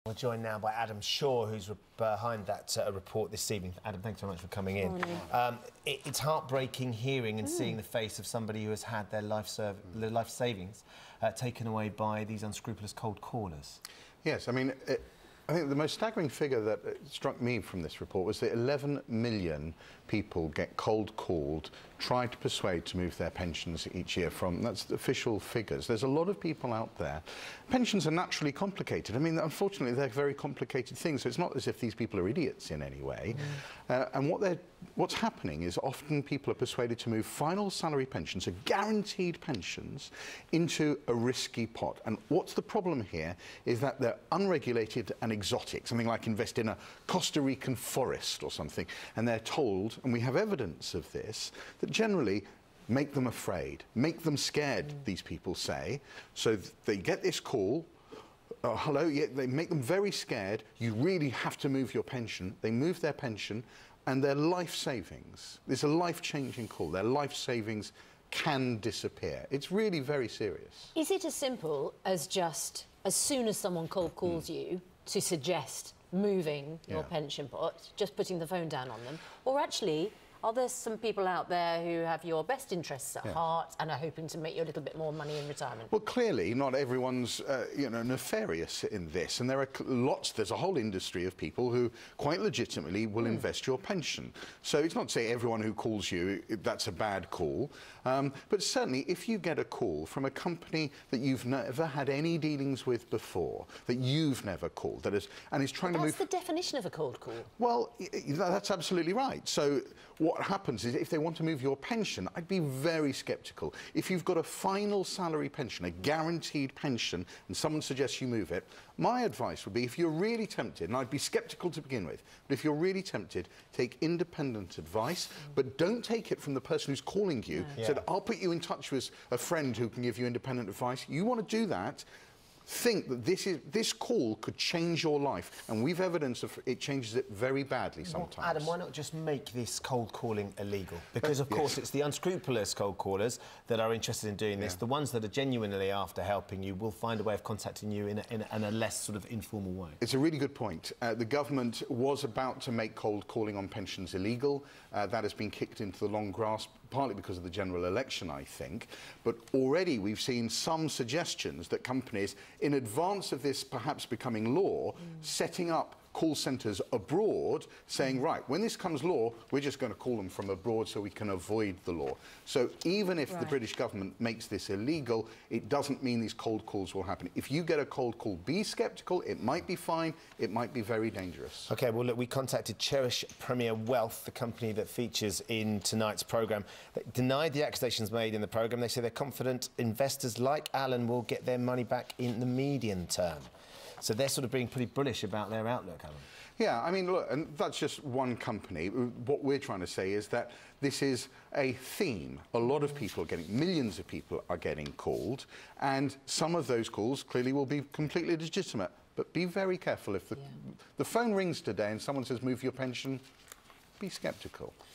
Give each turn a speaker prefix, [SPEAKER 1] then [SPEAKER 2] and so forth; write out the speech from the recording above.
[SPEAKER 1] We're joined now by Adam Shaw, who's behind that report this evening. Adam, thanks very much for coming in. It's heartbreaking hearing and seeing the face of somebody who has had their life savings taken away by these unscrupulous cold callers.
[SPEAKER 2] Yes, I mean, I think the most staggering figure that struck me from this report was that 11 million people get cold called, tried to persuade to move their pensions each year from, that's the official figures. There's a lot of people out there. Pensions are naturally complicated. I mean, unfortunately, they're very complicated things, so it's not as if these people are idiots in any way. And what's happening is often people are persuaded to move final salary pensions, so guaranteed pensions, into a risky pot. And what's the problem here is that they're unregulated and exotic, something like invest in a Costa Rican forest or something, and they're told, and we have evidence of this, that generally make them afraid, make them scared, these people say. So they get this call, hello, yeah, they make them very scared, you really have to move your pension. They move their pension and their life savings, there's a life-changing call, their life savings can disappear. It's really very serious.
[SPEAKER 3] Is it as simple as just, as soon as someone cold calls you to suggest moving your pension pot, just putting the phone down on them? Or actually, are there some people out there who have your best interests at heart and are hoping to make you a little bit more money in retirement? Well,
[SPEAKER 2] clearly, not everyone's, nefarious in this, and there are there's a whole industry of people who quite legitimately will invest your pension. So it's not to say everyone who calls you, that's a bad call, but certainly if you get a call from a company that you've never had any dealings with before, that you've never called, and is trying to move...
[SPEAKER 3] That's the definition of a cold call.
[SPEAKER 2] Well, that's absolutely right. So what happens is, if they want to move your pension, I'd be very sceptical. If you've got a final salary pension, a guaranteed pension, and someone suggests you move it, my advice would be, if you're really tempted, and I'd be sceptical to begin with, but if you're really tempted, take independent advice, but don't take it from the person who's calling you. Said, I'll put you in touch with a friend who can give you independent advice. You want to do that, think that this call could change your life, and we've evidence of it changes it very badly sometimes.
[SPEAKER 1] Well, Adam, why not just make this cold calling illegal? Because, of course, it's the unscrupulous cold callers that are interested in doing this. The ones that are genuinely after helping you will find a way of contacting you in a less sort of informal way.
[SPEAKER 2] It's a really good point. The government was about to make cold calling on pensions illegal. That has been kicked into the long grass, partly because of the general election, I think. But already we've seen some suggestions that companies, in advance of this perhaps becoming law, setting up call centres abroad, saying, right, when this comes law, we're just going to call them from abroad so we can avoid the law. So even if the British government makes this illegal, it doesn't mean these cold calls will happen. If you get a cold call, be sceptical. It might be fine. It might be very dangerous.
[SPEAKER 1] OK, well, look, we contacted Cherish Premier Wealth, the company that features in tonight's programme. They denied the accusations made in the programme. They say they're confident investors like Alan will get their money back in the medium term. So they're sort of being pretty bullish about their outlook, Alan.
[SPEAKER 2] Yeah, I mean, look, and that's just one company. What we're trying to say is that this is a theme. A lot of people are getting, millions of people are getting called, and some of those calls clearly will be completely legitimate. But be very careful. If the phone rings today and someone says, move your pension, be sceptical.